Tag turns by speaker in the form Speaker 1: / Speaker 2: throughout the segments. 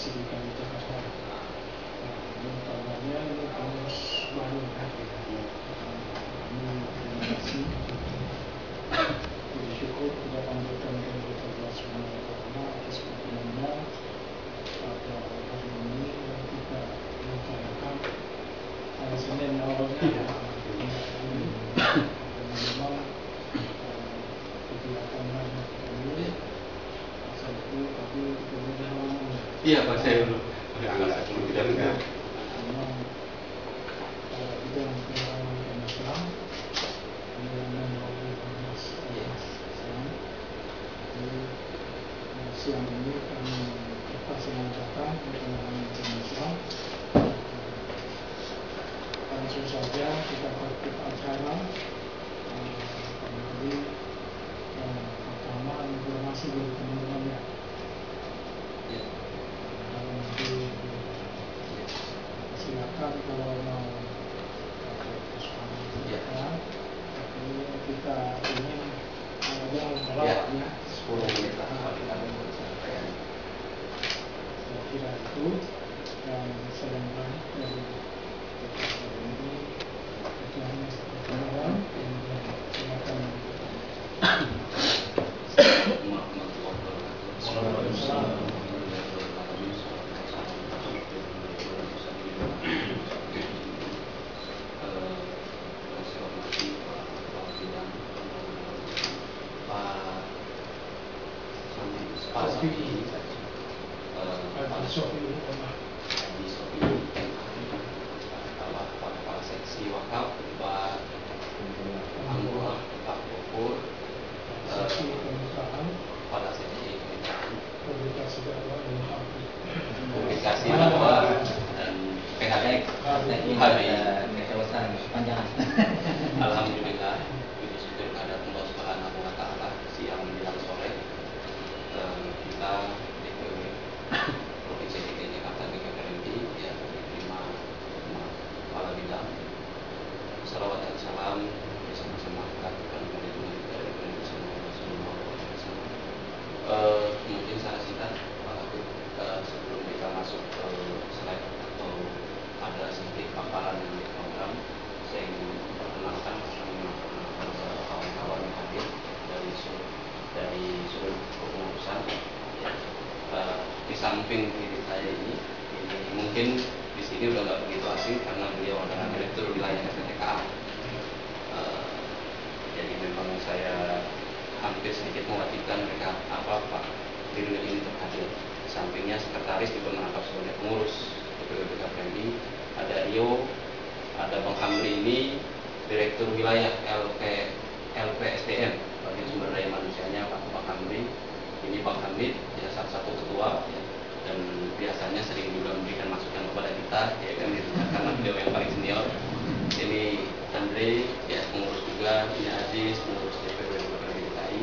Speaker 1: kesibukan di Jakarta. Ini kabarnya ini pengurus baru ini terima kasih. Bersyukur tidak anggota kita semua karena atas pertemuannya pada hari ini kita rencanakan hari Senin awalnya memang kegiatan ini asal itu tapi kemudian
Speaker 2: iya Pak, saya dulu agak tidak dengar.
Speaker 1: memang bidang pengalaman Islam pengalaman melalui Mas Islam. Jadi siang ini kami terpaksa datang untuk pengalaman Islam. Langsung saja kita tertib acara. Jadi pertama informasi dari teman-temannya. Nanti silakan kalau mau tapi kita ingin yang melawaknya
Speaker 2: 10 menit lah kita
Speaker 1: saya kira itu dan sedang banyak dari ini itu hanya perkenalan dan silakan
Speaker 2: Pak Seksi Wakaf, Pak Anggota, Pak Gopur, pada seksi publikasi dakwah dan PHD hari
Speaker 3: panjangan.
Speaker 2: alhamdulillah puji syukur kepada Allah Subhanahu wa taala siang menjelang sore kita DPW Provinsi DKI Jakarta BKPMI ya lima kepala bidang salawat dan salam bersama-sama kehadiran manajemen dari Rasulullah SAW. Mungkin secara singkat Pak Habib, sebelum kita masuk ke slide atau ada sedikit paparan dari program, saya ingin memperkenalkan kawan-kawan yang hadir dari seluruh kepengurusan. Di samping diri saya ini mungkin di sini udah nggak begitu asing karena beliau adalah direktur wilayah STTKA. Jadi memang saya hampir sedikit mewajibkan mereka Pak Dirjen ini untuk hadir. Di sampingnya sekretaris juga merangkap sebagai pengurus DPW BKPMI. Ada Rio, ada Bang Hamri ini direktur wilayah LPSDM bagian sumber daya manusianya Bang Hamri. Ini Bang Hamid ya salah satu ketua ya, dan biasanya sering juga memberikan masukan kepada kita ya kan karena beliau yang paling senior. Ini Andre ya pengurus juga, ini Aziz pengurus DPW DKI.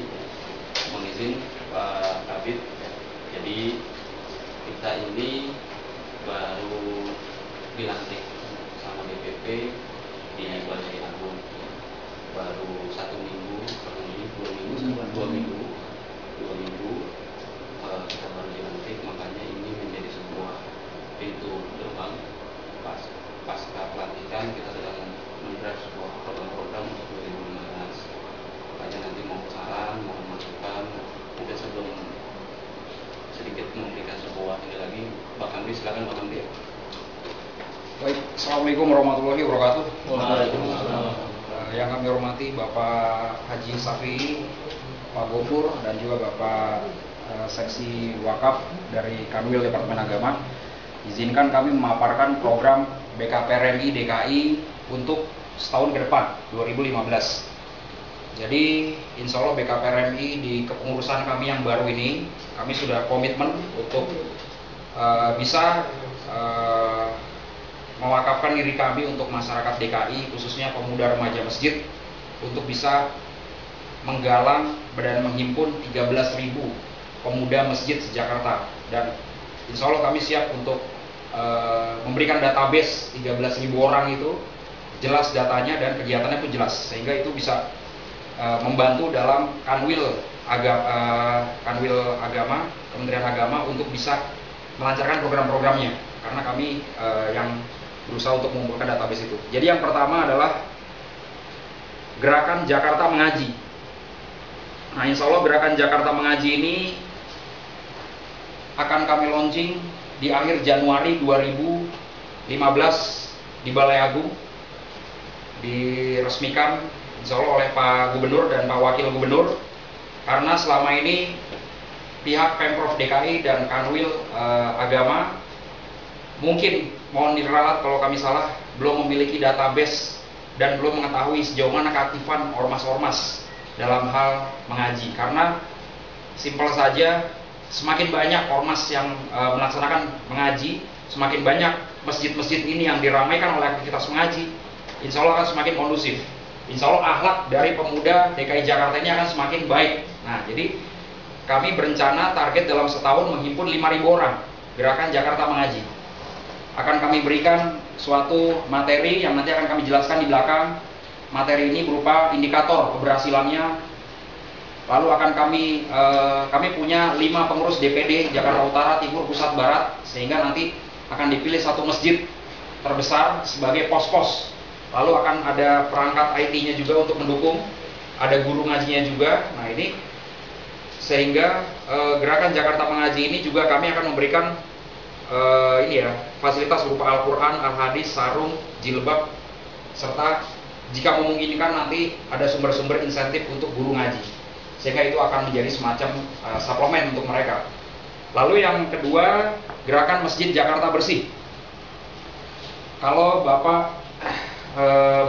Speaker 2: Mohon izin Pak Kabid ya. Jadi kita ini baru dilantik sama DPP di Balai Agung baru 1 minggu, kurang lebih 2 minggu kita baru dilantik, makanya ini menjadi sebuah pintu gerbang pasca pelantikan kita sedang mendrive sebuah program-program untuk 2015. Makanya nanti mau saran, mau masukan, mungkin sebelum sedikit memberikan sebuah ini lagi, Pak Hamdi silakan Pak Hamdi.
Speaker 4: Baik, Assalamualaikum warahmatullahi wabarakatuh.
Speaker 2: Waalaikumsalam.
Speaker 4: Yang kami hormati Bapak Haji Safi, Pak Gopur, dan juga Bapak Seksi Wakaf dari Kanwil Departemen Agama. Izinkan kami memaparkan program BKPRMI DKI untuk setahun ke depan, 2015. Jadi insya Allah BKPRMI di kepengurusan kami yang baru ini, kami sudah komitmen untuk bisa mewakafkan diri kami untuk masyarakat DKI, khususnya pemuda remaja masjid, untuk bisa menggalang dan menghimpun 13.000 pemuda masjid se-Jakarta. Dan insya Allah kami siap untuk memberikan database 13.000 orang itu, jelas datanya dan kegiatannya pun jelas, sehingga itu bisa membantu dalam kanwil agama, Kementerian Agama untuk bisa melancarkan program-programnya, karena kami yang berusaha untuk mengumpulkan database itu. Jadi yang pertama adalah Gerakan Jakarta Mengaji. Nah, insya Allah Gerakan Jakarta Mengaji ini akan kami launching di akhir Januari 2015 di Balai Agung, diresmikan insya Allah oleh Pak Gubernur dan Pak Wakil Gubernur, karena selama ini pihak Pemprov DKI dan Kanwil Agama, mungkin mohon diralat kalau kami salah, belum memiliki database dan belum mengetahui sejauh mana keaktifan ormas-ormas dalam hal mengaji. Karena simpel saja, semakin banyak ormas yang melaksanakan mengaji, semakin banyak masjid-masjid ini yang diramaikan oleh aktivitas mengaji, insya Allah akan semakin kondusif. Insya Allah akhlak dari pemuda DKI Jakarta ini akan semakin baik. Nah, jadi kami berencana target dalam setahun menghimpun 5.000 orang Gerakan Jakarta Mengaji. Akan kami berikan suatu materi yang nanti akan kami jelaskan di belakang. Materi ini berupa indikator keberhasilannya. Lalu akan kami punya 5 pengurus DPD Jakarta Utara, Timur, Pusat, Barat, sehingga nanti akan dipilih satu masjid terbesar sebagai pos-pos. Lalu akan ada perangkat IT-nya juga untuk mendukung, ada guru ngajinya juga. Nah, ini sehingga Gerakan Jakarta Mengaji ini juga kami akan memberikan fasilitas berupa Al-Quran, Al-Hadis, sarung, jilbab, serta jika memungkinkan nanti ada sumber-sumber insentif untuk guru ngaji, sehingga itu akan menjadi semacam suplemen untuk mereka. Lalu yang kedua, Gerakan Masjid Jakarta Bersih. Kalau Bapak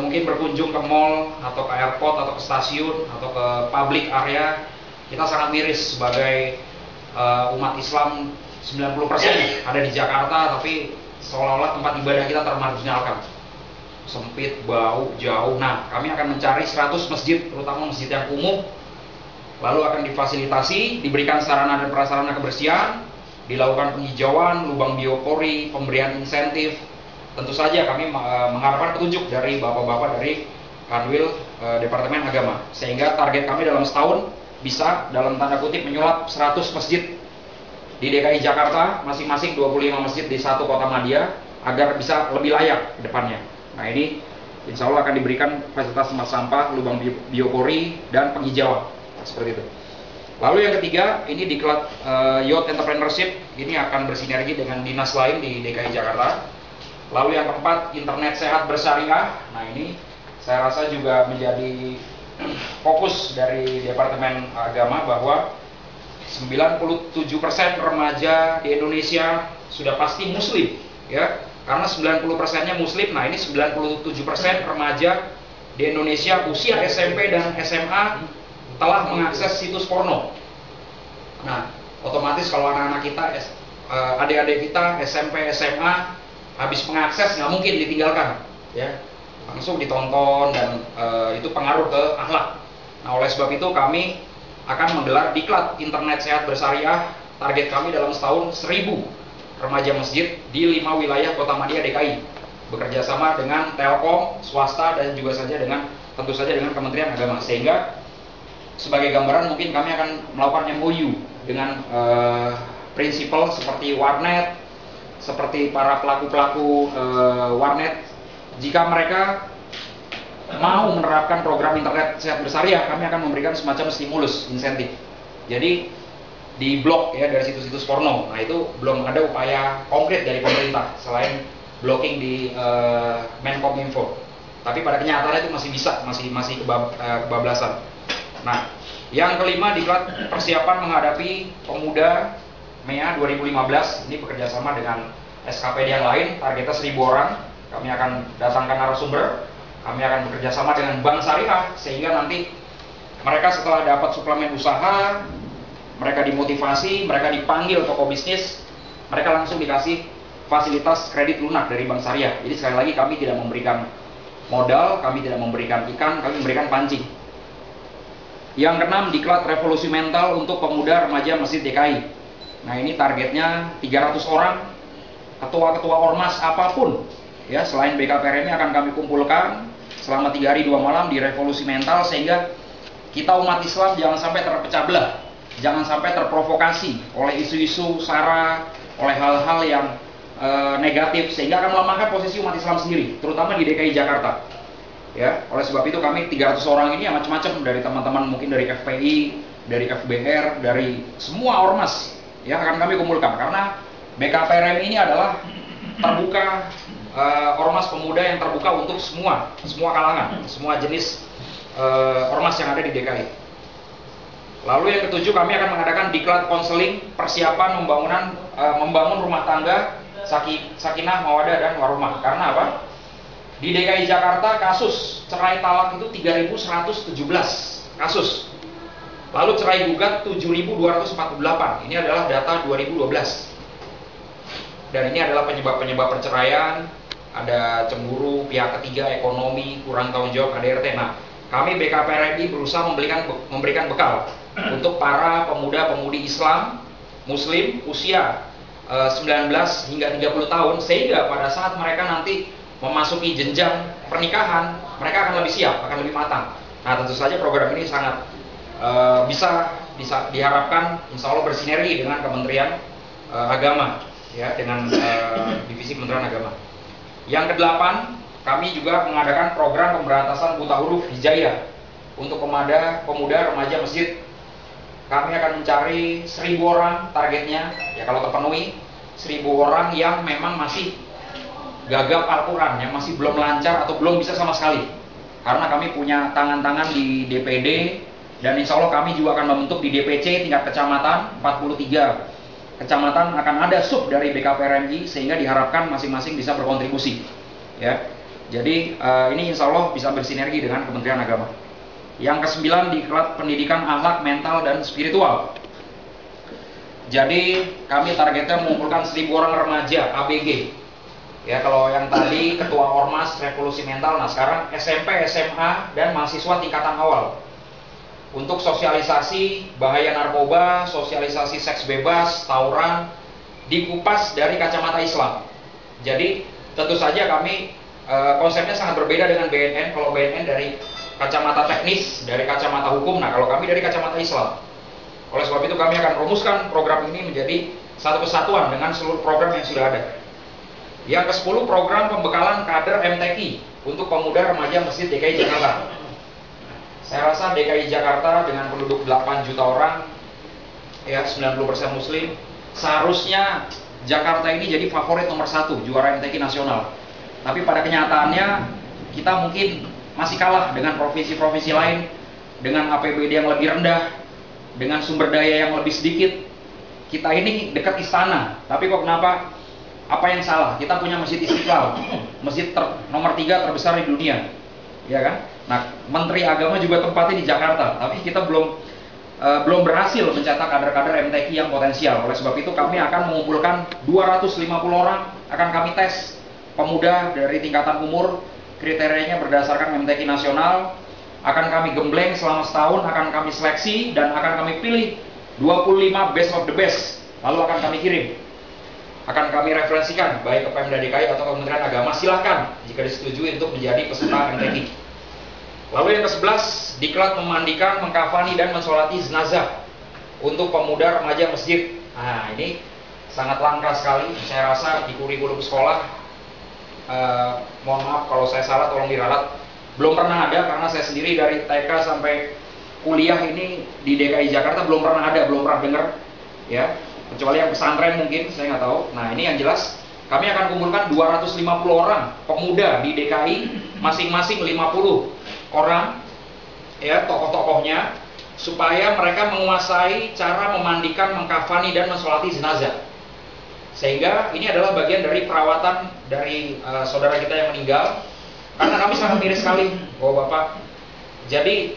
Speaker 4: mungkin berkunjung ke mall atau ke airport atau ke stasiun atau ke public area, kita sangat miris sebagai umat Islam 90% ada di Jakarta, tapi seolah-olah tempat ibadah kita termarginalkan, sempit, bau, jauh. Nah, kami akan mencari 100 masjid, terutama masjid yang kumuh, lalu akan difasilitasi, diberikan sarana dan prasarana kebersihan, dilakukan penghijauan, lubang biopori, pemberian insentif. Tentu saja kami mengharapkan petunjuk dari bapak-bapak dari Kanwil Departemen Agama, sehingga target kami dalam setahun bisa dalam tanda kutip menyulap 100 masjid di DKI Jakarta, masing-masing 25 masjid di satu kota madya, agar bisa lebih layak ke depannya. Nah, ini insya Allah akan diberikan fasilitas tempat sampah, lubang biopori, dan penghijauan, seperti itu. Lalu yang ketiga, ini Diklat Youth Entrepreneurship, ini akan bersinergi dengan dinas lain di DKI Jakarta. Lalu yang keempat, Internet Sehat Bersyariah. Nah, ini saya rasa juga menjadi fokus dari Departemen Agama, bahwa 97% remaja di Indonesia sudah pasti muslim, ya. Karena 90%-nya muslim. Nah, ini 97% remaja di Indonesia usia SMP dan SMA telah mengakses situs porno. Nah, otomatis kalau anak-anak kita, adik-adik kita SMP, SMA habis mengakses, nggak mungkin ditinggalkan, ya. Langsung ditonton, dan itu pengaruh ke akhlak. Nah, oleh sebab itu kami akan menggelar Diklat Internet Sehat Bersyariah. Target kami dalam setahun 1.000 remaja masjid di 5 wilayah kota madya DKI, bekerja sama dengan Telkom, swasta, dan juga tentu saja dengan Kementerian Agama. Sehingga sebagai gambaran, mungkin kami akan melakukan MOU dengan prinsipal seperti warnet, seperti para pelaku-pelaku warnet. Jika mereka mau menerapkan program internet sehat bersyariah, kami akan memberikan semacam stimulus, insentif. Jadi di blok, ya, dari situs-situs porno. Nah, itu belum ada upaya konkret dari pemerintah selain blocking di Menkominfo. Tapi pada kenyataannya itu masih bisa, masih kebablasan. Nah, yang kelima, Diklat Persiapan Menghadapi Pemuda MEA 2015. Ini bekerjasama dengan SKPD yang lain, targetnya 1.000 orang. Kami akan datangkan narasumber. Kami akan bekerja sama dengan Bank Syariah, sehingga nanti mereka setelah dapat suplemen usaha, mereka dimotivasi, mereka dipanggil toko bisnis, mereka langsung dikasih fasilitas kredit lunak dari Bank Syariah. Jadi sekali lagi, kami tidak memberikan modal, kami tidak memberikan ikan, kami memberikan pancing. Yang keenam, Diklat Revolusi Mental untuk Pemuda Remaja Masjid DKI. Nah, ini targetnya 300 orang, ketua-ketua ormas apapun, ya, selain BKPRM ini akan kami kumpulkan selama 3 hari 2 malam di Revolusi Mental, sehingga kita umat Islam jangan sampai terpecah belah, jangan sampai terprovokasi oleh isu-isu sara, oleh hal-hal negatif, sehingga akan melemahkan posisi umat Islam sendiri, terutama di DKI Jakarta. Ya, oleh sebab itu kami 300 orang ini yang macam-macam, dari teman-teman mungkin dari FPI, dari FBR, dari semua ormas, ya akan kami kumpulkan, karena BKPRM ini adalah terbuka, ormas pemuda yang terbuka untuk semua kalangan, semua jenis ormas yang ada di DKI. Lalu yang ketujuh, kami akan mengadakan diklat konseling persiapan membangun rumah tangga sakinah, mawadah, dan warahmah. Karena apa? Di DKI Jakarta kasus cerai talak itu 3.117 kasus. Lalu cerai gugat 7.248. Ini adalah data 2012. Dan ini adalah penyebab perceraian, ada cemburu, pihak ketiga, ekonomi, kurang tanggung jawab KDRT. Nah, kami BKPRMI berusaha memberikan bekal untuk para pemuda-pemudi Islam, Muslim, usia 19 hingga 30 tahun, sehingga pada saat mereka nanti memasuki jenjang pernikahan, mereka akan lebih siap, akan lebih matang. Nah, tentu saja program ini sangat bisa diharapkan insya Allah bersinergi dengan Kementerian Agama, ya, dengan Divisi Kementerian Agama. Yang kedelapan, kami juga mengadakan program pemberantasan buta huruf hijayah untuk pemuda remaja masjid. Kami akan mencari 1.000 orang targetnya, ya kalau terpenuhi 1.000 orang yang memang masih gagap Al-Quran, yang masih belum lancar atau belum bisa sama sekali. Karena kami punya tangan-tangan di DPD, dan insya Allah kami juga akan membentuk di DPC tingkat kecamatan, 43 kecamatan akan ada sub dari BKPRMI, sehingga diharapkan masing-masing bisa berkontribusi. Ya, jadi ini insya Allah bisa bersinergi dengan Kementerian Agama. Yang kesembilan, diklat pendidikan akhlak, mental, dan spiritual. Jadi kami targetnya mengumpulkan 1.000 orang remaja ABG. Ya, kalau yang tadi ketua ormas revolusi mental, nah sekarang SMP, SMA, dan mahasiswa tingkatan awal. Untuk sosialisasi bahaya narkoba, sosialisasi seks bebas, tawuran, dikupas dari kacamata Islam. Jadi tentu saja kami konsepnya sangat berbeda dengan BNN. Kalau BNN dari kacamata teknis, dari kacamata hukum, nah kalau kami dari kacamata Islam. Oleh sebab itu kami akan rumuskan program ini menjadi satu kesatuan dengan seluruh program yang sudah ada. Yang ke-10, program pembekalan kader MTQ untuk pemuda remaja Masjid DKI Jakarta. Saya rasa DKI Jakarta dengan penduduk 8 juta orang, ya 90% Muslim, seharusnya Jakarta ini jadi favorit nomor 1 juara MTQ nasional. Tapi pada kenyataannya kita mungkin masih kalah dengan provinsi-provinsi lain, dengan APBD yang lebih rendah, dengan sumber daya yang lebih sedikit. Kita ini dekat istana, tapi kok kenapa? Apa yang salah? Kita punya Masjid Istiqlal, masjid nomor 3 terbesar di dunia, ya kan? Nah, Menteri Agama juga tempatnya di Jakarta, tapi kita belum berhasil mencetak kader-kader MTQ yang potensial. Oleh sebab itu kami akan mengumpulkan 250 orang, akan kami tes pemuda dari tingkatan umur, kriterianya berdasarkan MTQ nasional, akan kami gembleng selama setahun, akan kami seleksi, dan akan kami pilih 25 best of the best, lalu akan kami kirim. Akan kami referensikan baik ke Pemda DKI atau Kementerian Agama, silahkan jika disetujui untuk menjadi peserta MTQ. Lalu yang ke-11, diklat memandikan, mengkafani, dan mensolati jenazah untuk pemuda remaja masjid. Nah, ini sangat langka sekali. Saya rasa di kurikulum sekolah, mohon maaf kalau saya salah, tolong diralat, belum pernah ada, karena saya sendiri dari TK sampai kuliah ini di DKI Jakarta belum pernah ada, belum pernah dengar, ya, kecuali yang pesantren mungkin, saya nggak tahu. Nah, ini yang jelas kami akan kumpulkan 250 orang pemuda di DKI, masing-masing 50 orang, ya, tokoh-tokohnya, supaya mereka menguasai cara memandikan, mengkafani, dan mensolati jenazah. Sehingga ini adalah bagian dari perawatan dari saudara kita yang meninggal, karena kami sangat miris sekali, Bapak. Jadi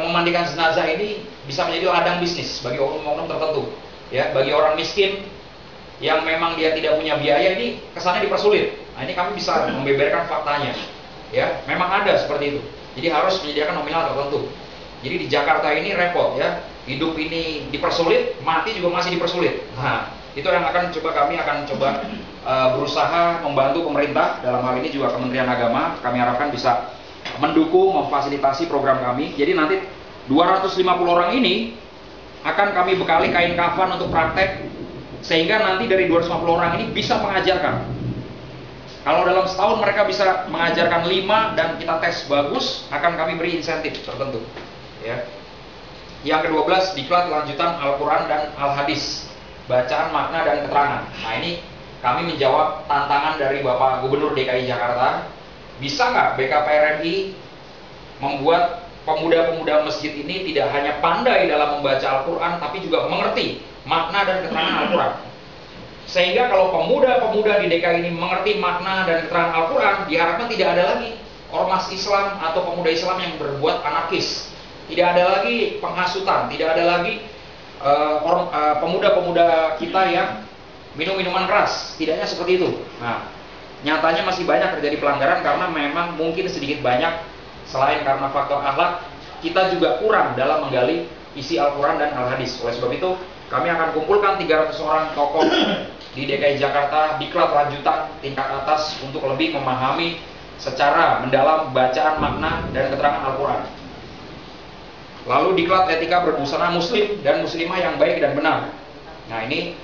Speaker 4: memandikan jenazah ini bisa menjadi ladang bisnis bagi oknum-oknum tertentu, ya, bagi orang miskin yang memang dia tidak punya biaya, ini kesannya dipersulit. Nah, ini kami bisa membeberkan faktanya, ya, memang ada seperti itu. Jadi harus menyediakan nominal tertentu. Jadi di Jakarta ini repot, ya, hidup ini dipersulit, mati juga masih dipersulit. Nah, itu yang kami akan coba berusaha membantu pemerintah, dalam hal ini juga Kementerian Agama. Kami harapkan bisa mendukung, memfasilitasi program kami. Jadi nanti 250 orang ini akan kami bekali kain kafan untuk praktek Sehingga nanti dari 250 orang ini bisa mengajarkan. Kalau dalam setahun mereka bisa mengajarkan 5 dan kita tes bagus, akan kami beri insentif tertentu. Ya. Yang ke-12, diklat lanjutan Al-Quran dan Al-Hadis, bacaan, makna, dan keterangan. Nah ini kami menjawab tantangan dari Bapak Gubernur DKI Jakarta. Bisa nggak BKPRMI membuat pemuda-pemuda masjid ini tidak hanya pandai dalam membaca Al-Quran, tapi juga mengerti makna dan keterangan Al-Quran. Sehingga kalau pemuda-pemuda di DKI ini mengerti makna dan keterangan Al-Quran, diharapkan tidak ada lagi ormas Islam atau pemuda Islam yang berbuat anarkis. Tidak ada lagi penghasutan, tidak ada lagi pemuda-pemuda kita yang minum-minuman keras. Tidaknya seperti itu. Nah, nyatanya masih banyak terjadi pelanggaran karena memang mungkin sedikit banyak, selain karena faktor akhlak, kita juga kurang dalam menggali isi Al-Quran dan Al-Hadis. Oleh sebab itu, kami akan kumpulkan 300 orang tokoh di DKI Jakarta, diklat lanjutan tingkat atas untuk lebih memahami secara mendalam bacaan, makna, dan keterangan Al-Quran. Lalu diklat etika berbusana muslim dan muslimah yang baik dan benar. Nah ini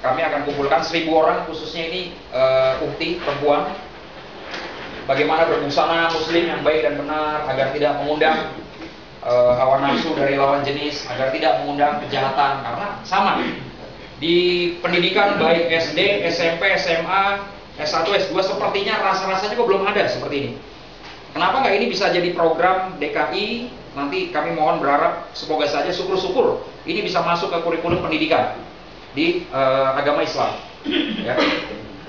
Speaker 4: kami akan kumpulkan 1000 orang, khususnya ini ukti perempuan, bagaimana berbusana muslim yang baik dan benar agar tidak mengundang hawa nafsu dari lawan jenis, agar tidak mengundang kejahatan. Karena sama di pendidikan baik SD, SMP, SMA, S1, S2 sepertinya rasa-rasanya kok belum ada seperti ini. Kenapa nggak ini bisa jadi program DKI? Nanti kami mohon berharap semoga saja syukur-syukur ini bisa masuk ke kurikulum pendidikan di agama Islam. Ya.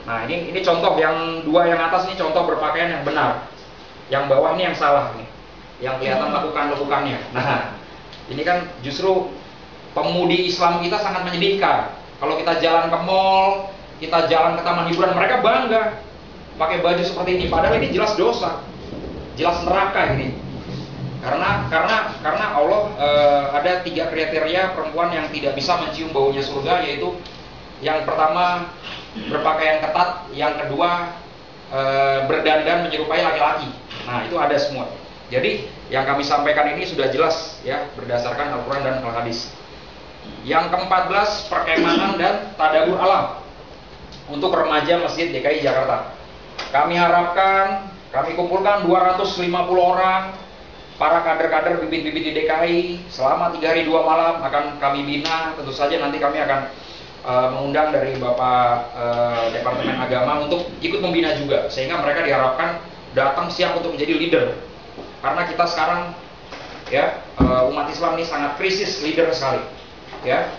Speaker 4: Nah ini contoh yang 2 yang atas ini contoh berpakaian yang benar, yang bawah ini yang salah nih, yang kelihatan lakukan-lakukannya. Nah ini kan justru pemudi Islam kita sangat menyedihkan. Kalau kita jalan ke mall, kita jalan ke taman hiburan, mereka bangga pakai baju seperti ini, padahal ini jelas dosa. Jelas neraka ini, karena Allah ada 3 kriteria perempuan yang tidak bisa mencium baunya surga, yaitu yang pertama berpakaian ketat, yang kedua berdandan menyerupai laki-laki. Nah itu ada semua. Jadi yang kami sampaikan ini sudah jelas ya berdasarkan Al-Quran dan Al-Hadis. Yang ke-14, perkemahan dan tadabbur alam untuk remaja Masjid DKI Jakarta. Kami harapkan kami kumpulkan 250 orang para kader-kader bibit-bibit di DKI selama 3 hari 2 malam akan kami bina. Tentu saja nanti kami akan mengundang dari Bapak Departemen Agama untuk ikut membina juga, sehingga mereka diharapkan datang siap untuk menjadi leader. Karena kita sekarang ya umat Islam ini sangat krisis leader sekali. Ya,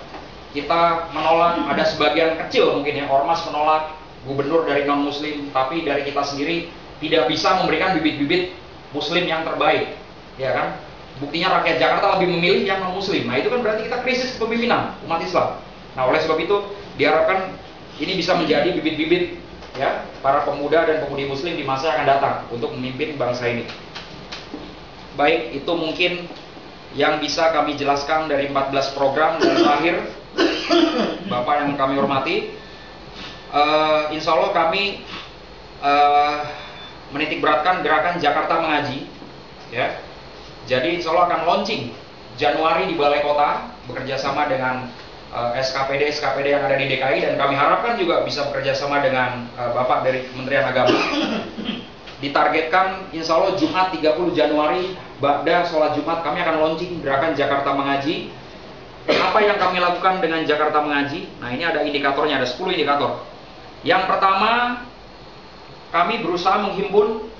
Speaker 4: kita menolak, ada sebagian kecil mungkin ya ormas menolak gubernur dari non muslim, tapi dari kita sendiri tidak bisa memberikan bibit-bibit muslim yang terbaik, ya kan? Buktinya rakyat Jakarta lebih memilih yang non muslim. Nah itu kan berarti kita krisis kepemimpinan umat Islam. Nah oleh sebab itu diharapkan ini bisa menjadi bibit-bibit ya para pemuda dan pemudi muslim di masa yang akan datang untuk memimpin bangsa ini. Baik, itu mungkin yang bisa kami jelaskan dari 14 program. Dan terakhir, Bapak yang kami hormati, insya Allah kami menitik beratkan gerakan Jakarta Mengaji, ya. Jadi insya Allah akan launching Januari di Balai Kota bekerja sama dengan SKPD yang ada di DKI, dan kami harapkan juga bisa bekerja sama dengan Bapak dari Kementerian Agama. Ditargetkan insya Allah Jumat 30 Januari ba'da sholat Jumat kami akan launching gerakan Jakarta Mengaji. Apa yang kami lakukan dengan Jakarta Mengaji? Nah ini ada indikatornya, ada 10 indikator. Yang pertama, kami berusaha menghimpun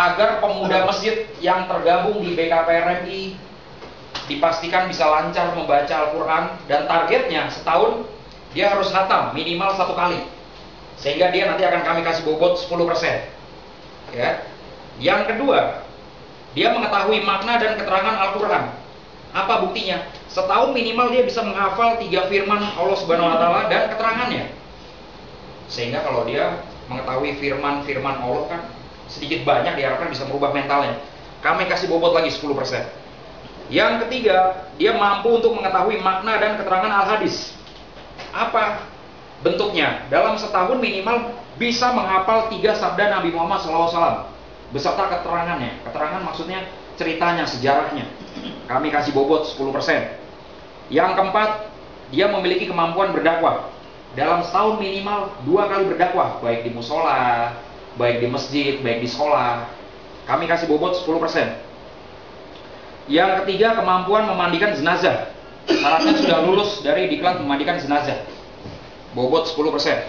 Speaker 4: agar pemuda masjid yang tergabung di BKPRMI dipastikan bisa lancar membaca Al-Quran, dan targetnya setahun dia harus khatam minimal 1 kali, sehingga dia nanti akan kami kasih bobot 10%. Ya. Yang kedua, dia mengetahui makna dan keterangan Al-Quran. Apa buktinya? Setahun minimal dia bisa menghafal 3 firman Allah Subhanahu wa Ta'ala dan keterangannya. Sehingga kalau dia mengetahui firman-firman Allah kan sedikit banyak diharapkan bisa merubah mentalnya. Kami kasih bobot lagi 10%. Yang ketiga, dia mampu untuk mengetahui makna dan keterangan Al-Hadis. Apa bentuknya? Dalam setahun minimal bisa menghafal 3 sabda Nabi Muhammad SAW beserta keterangannya. Keterangan maksudnya ceritanya, sejarahnya. Kami kasih bobot 10%. Yang keempat, dia memiliki kemampuan berdakwah. Dalam setahun minimal 2 kali berdakwah, baik di musola, baik di masjid, baik di sekolah. Kami kasih bobot 10%. Yang ketiga, kemampuan memandikan jenazah. Syaratnya sudah lulus dari diklat memandikan jenazah. Bobot 10%.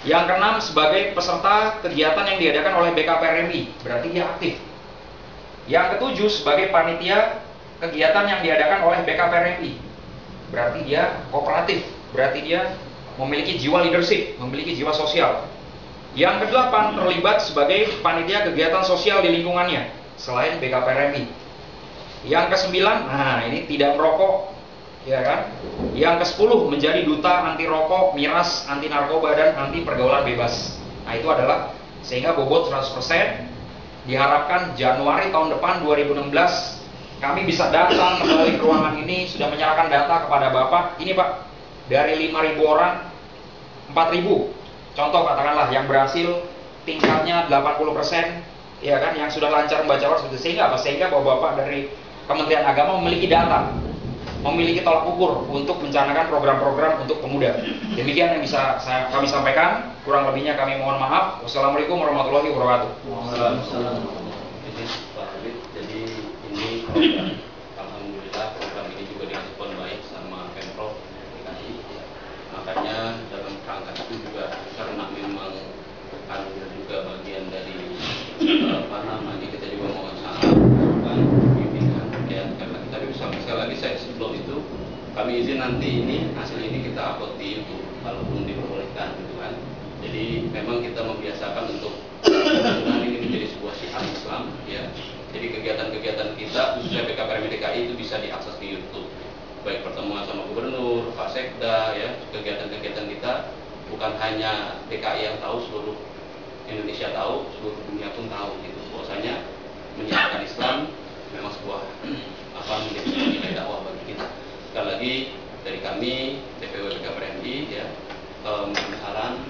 Speaker 4: Yang keenam, sebagai peserta kegiatan yang diadakan oleh BKPRMI, berarti dia aktif. Yang ketujuh, sebagai panitia kegiatan yang diadakan oleh BKPRMI, berarti dia kooperatif, berarti dia memiliki jiwa leadership, memiliki jiwa sosial. Yang kedelapan, terlibat sebagai panitia kegiatan sosial di lingkungannya selain BKPRMI. Yang kesembilan, nah ini tidak merokok, ya kan? Yang ke-10, menjadi duta anti rokok, miras, anti narkoba, dan anti pergaulan bebas. Nah itu adalah, sehingga bobot 100%. Diharapkan Januari tahun depan 2016 kami bisa datang kembali ke ruangan ini, sudah menyerahkan data kepada Bapak. Ini Pak, dari 5.000 orang, 4.000 contoh katakanlah yang berhasil tingkatnya 80%, ya kan, yang sudah lancar membaca Quran. Sehingga apa? Sehingga Bapak dari Kementerian Agama memiliki data, memiliki tolak ukur untuk mencanangkan program-program untuk pemuda. Demikian yang bisa kami sampaikan. Kurang lebihnya kami mohon maaf. Wassalamualaikum warahmatullahi wabarakatuh.
Speaker 2: Jadi ini program, alhamdulillah program ini juga direspon baik sama Pemprov DKI. Makanya dalam rangka itu juga karena memang ada juga bagian dari apa namanya, kita juga mau sangat pimpinan ya, karena kita bisa sekali lagi saya sebelum itu kami izin nanti ini hasil ini kita upload di YouTube kalaupun diperbolehkan gitu kan. Jadi memang kita membiasakan untuk ini menjadi sebuah syiar Islam ya. Jadi kegiatan-kegiatan kita khususnya BKPRMI DKI itu bisa diakses di YouTube, baik pertemuan sama gubernur, Pak Sekda ya, kegiatan-kegiatan kita bukan hanya DKI yang tahu, seluruh Indonesia tahu, seluruh dunia pun tahu gitu. Bahwasanya menyiarkan Islam memang sebuah menjadi nilai dakwah bagi kita. Sekali lagi dari kami DPW BKPRMI ya, saran,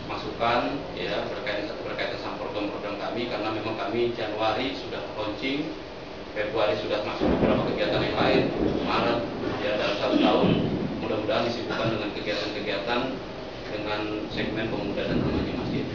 Speaker 2: masukan ya berkaitan sama program-program kami, karena memang kami Januari sudah launching, Februari sudah masuk beberapa kegiatan yang lain, Maret ya, dalam 1 tahun mudah-mudahan disibukkan dengan kegiatan-kegiatan dengan segmen pemuda dan remaja masjid.